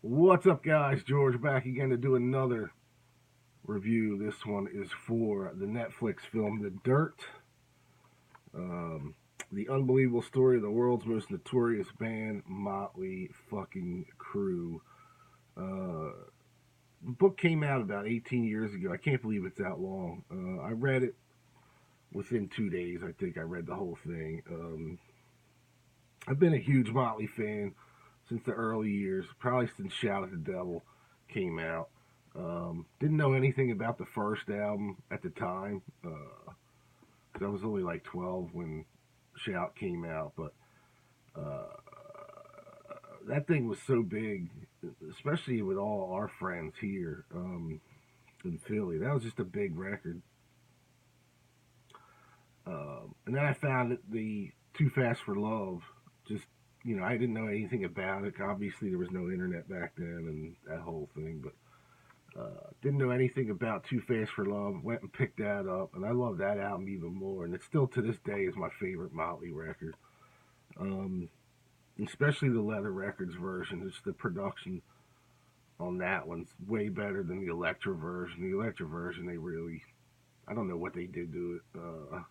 What's up, guys? George back again to do another review. This one is for the Netflix film The Dirt, um, the unbelievable story of the world's most notorious band, Motley fucking Crue. Uh, the book came out about 18 years ago. I can't believe it's that long. I read it within 2 days. I think I read the whole thing. I've been a huge Motley fan since the early years, probably since Shout at the Devil came out. Didn't know anything about the first album at the time, because I was only like 12 when Shout came out. But uh, that thing was so big, especially with all our friends here in Philly. That was just a big record. And then I found that the Too Fast for Love, just, I didn't know anything about it. Obviously, there was no internet back then and that whole thing, but didn't know anything about Too Fast for Love. Went and picked that up, and I love that album even more. And it still to this day is my favorite Motley record. Um, Especially the Leather Records version. It's the production on that one's way better than the Electra version. The Electra version, I don't know what they did to it.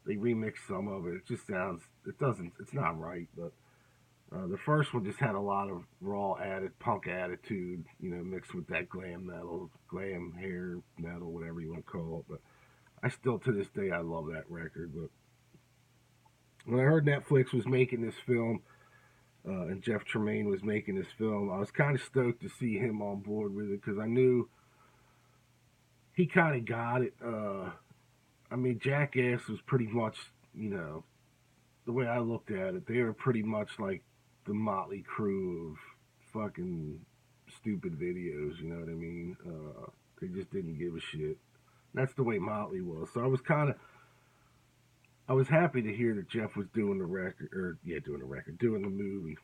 They remixed some of it. It just sounds, it's not right. But the first one just had a lot of raw added punk attitude, mixed with that glam metal, glam hair metal, whatever you want to call it. But I still, to this day, I love that record. But when I heard Netflix was making this film, and Jeff Tremaine was making this film, I was kind of stoked to see him on board with it because I knew he kind of got it. I mean, Jackass was pretty much, the way I looked at it, they were pretty much like the Motley Crue of fucking stupid videos. You know what I mean? They just didn't give a shit. That's the way Motley was. So I was happy to hear that Jeff was doing the record, or yeah, doing the movie.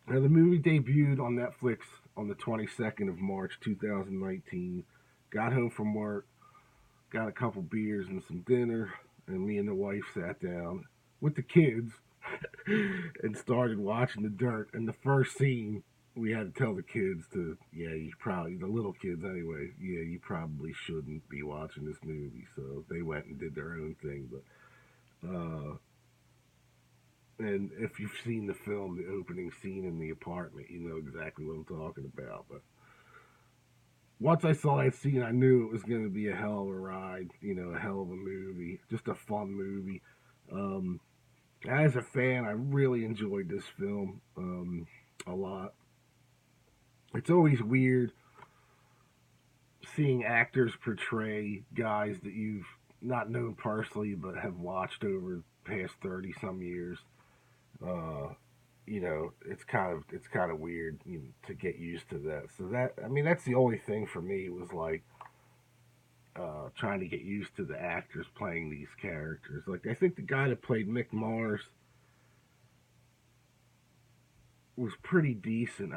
Now the movie debuted on Netflix on the 22nd of March 2019. Got home from work, got a couple beers and some dinner, and me and the wife sat down with the kids and started watching The Dirt. And the first scene, we had to tell the kids to, yeah, you probably, the little kids anyway, yeah, you probably shouldn't be watching this movie. So they went and did their own thing. And if you've seen the film, the opening scene in the apartment, you know exactly what I'm talking about. But once I saw that scene, I knew it was going to be a hell of a ride, a hell of a movie, just a fun movie. Um, as a fan, I really enjoyed this film a lot. It's always weird seeing actors portray guys that you've not known personally but have watched over the past 30 some years. Uh, it's kind of weird, to get used to that. So that's the only thing for me was like trying to get used to the actors playing these characters. Like I think the guy that played Mick Mars was pretty decent.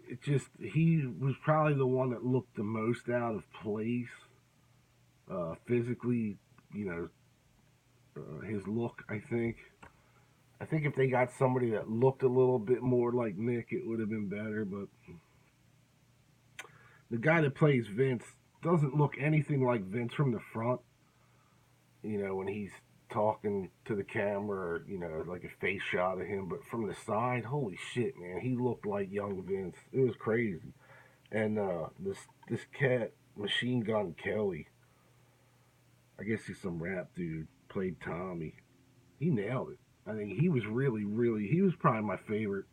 It just he was probably the one that looked the most out of place physically. You know, his look. I think if they got somebody that looked a little bit more like Mick, it would have been better. But the guy that plays Vince doesn't look anything like Vince from the front. When he's talking to the camera, or, like a face shot of him. But from the side, holy shit, man, he looked like young Vince. It was crazy. And this cat, Machine Gun Kelly, I guess he's some rap dude, played Tommy. He nailed it. I think he was really, really. He was probably my favorite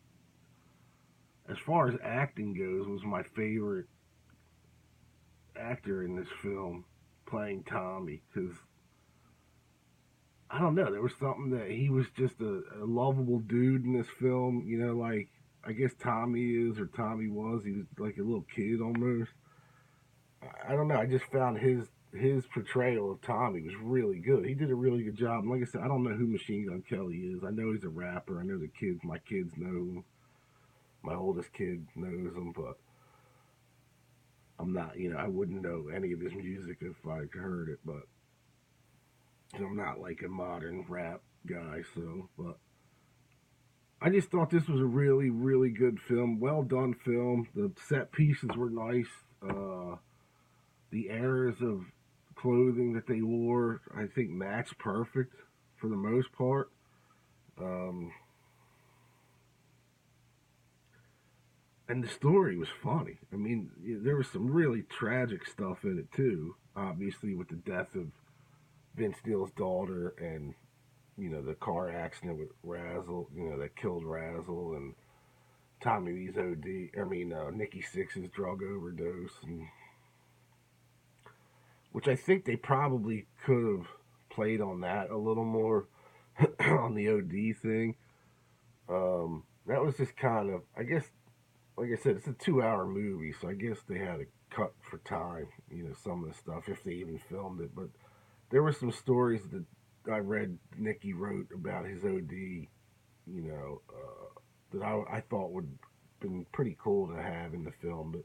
as far as acting goes. Was my favorite actor in this film playing Tommy because I don't know. There was something that he was just a lovable dude in this film. Like I guess Tommy is or Tommy was. He was like a little kid almost. I don't know. I just found his portrayal of Tommy was really good. He did a really good job. And like I said, I don't know who Machine Gun Kelly is. I know he's a rapper. I know my kids know him. My oldest kid knows him, but I'm not. I wouldn't know any of his music if I heard it. But I'm not like a modern rap guy. So, but I just thought this was a really, really good film. Well done film. The set pieces were nice. The eras of clothing that they wore, I think, matched perfect for the most part. Um, and the story was funny. I mean, there was some really tragic stuff in it too. Obviously, with the death of Vince Neil's daughter, and the car accident with Razzle, that killed Razzle, and Tommy Lee's OD. I mean, Nikki Sixx's drug overdose, and which I think they probably could have played on that a little more on the OD thing. That was just kind of, I guess, like I said, it's a 2 hour movie, so I guess they had to cut for time, some of the stuff if they even filmed it. But there were some stories that I read Nicky wrote about his OD, that I thought would have been pretty cool to have in the film, but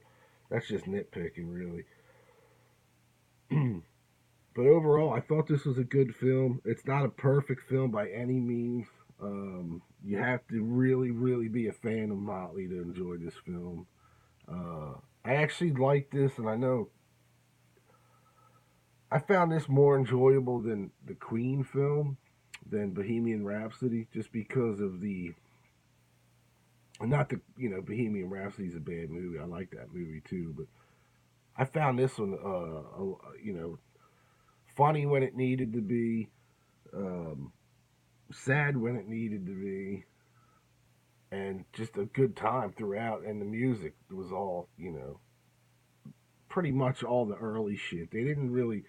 that's just nitpicking, really. But overall, I thought this was a good film. It's not a perfect film by any means. You have to really, really be a fan of Motley to enjoy this film. I actually like this, and I know I found this more enjoyable than the Queen film, than Bohemian Rhapsody, just because of the. Not the Bohemian Rhapsody is a bad movie. I like that movie too, but I found this one, funny when it needed to be, um, sad when it needed to be, and just a good time throughout. And the music was all, pretty much all the early shit. They didn't really.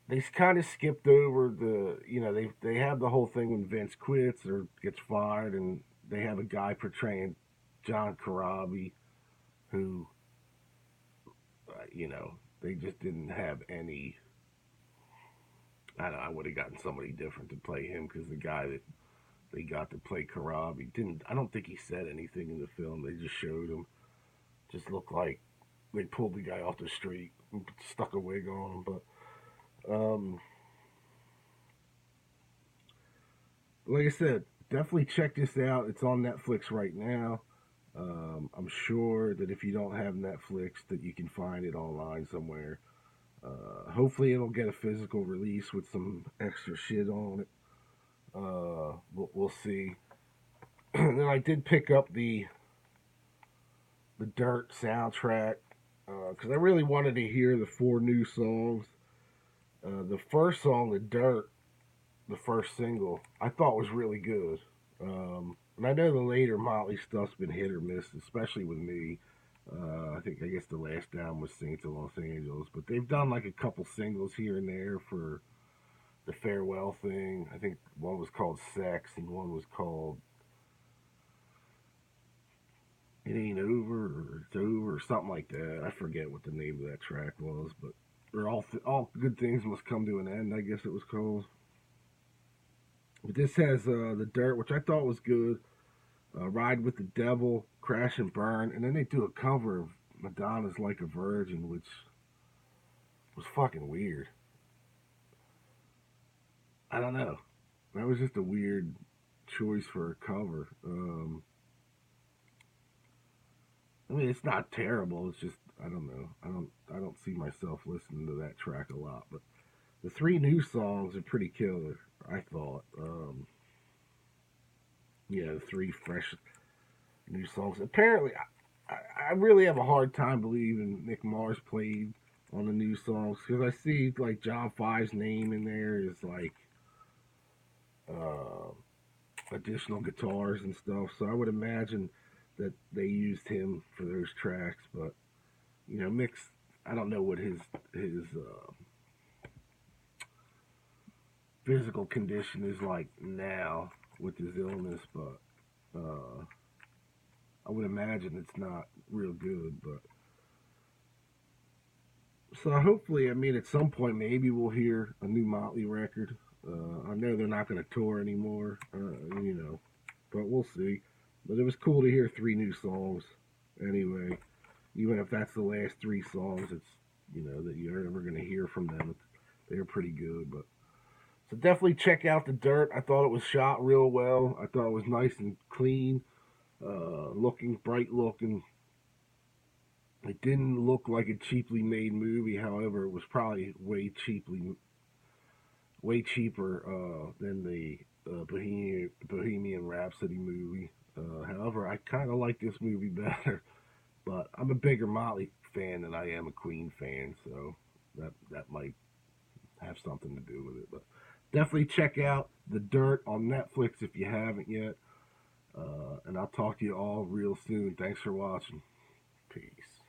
They kind of skipped over they have the whole thing when Vince quits or gets fired, and they have a guy portraying John Corabi who, they just didn't have any. I don't know, I would have gotten somebody different to play him, because the guy that they got to play Karabi didn't. I don't think he said anything in the film. They just showed him. Just looked like they pulled the guy off the street and stuck a wig on him. But like I said, definitely check this out. It's on Netflix right now. I'm sure that if you don't have Netflix, that you can find it online somewhere. Hopefully, it'll get a physical release with some extra shit on it. We'll see. And then I did pick up the Dirt soundtrack, because I really wanted to hear the 4 new songs. The first song, The Dirt, the first single, I thought was really good. And I know the later Motley stuff's been hit or miss, especially with me. I guess the last album was Saints of Los Angeles, but they've done like a couple singles here and there for the farewell thing. I think one was called Sex and one was called It Ain't Over or It's Over or something like that. I forget what the name of that track was, but or all good things must come to an end, I guess it was called. But this has The Dirt, which I thought was good. Ride with the Devil, Crash and Burn, and then they do a cover of Madonna's Like a Virgin, which was fucking weird. I don't know. That was just a weird choice for a cover. I mean, it's not terrible. It's just I don't know. I don't see myself listening to that track a lot. But the 3 new songs are pretty killer. I thought. Yeah, the 3 fresh new songs. Apparently, I really have a hard time believing Nick Mars played on the new songs, because I see like John Five's name in there is like uh, additional guitars and stuff. So I would imagine that they used him for those tracks. But Mick's, I don't know what his physical condition is like now with his illness, but I would imagine it's not real good. But so hopefully, I mean, at some point maybe we'll hear a new Motley record. I know they're not going to tour anymore, but we'll see. But it was cool to hear 3 new songs anyway. Even if that's the last 3 songs, it's that you're ever going to hear from them. They're pretty good. But So definitely check out The Dirt. I thought it was shot real well. I thought it was nice and clean, looking, bright looking. It didn't look like a cheaply made movie. However, it was probably way cheaper than the Bohemian Rhapsody movie. However, I kind of like this movie better. But I'm a bigger Motley fan than I am a Queen fan, so that might have something to do with it. But definitely check out The Dirt on Netflix if you haven't yet. And I'll talk to you all real soon. Thanks for watching. Peace.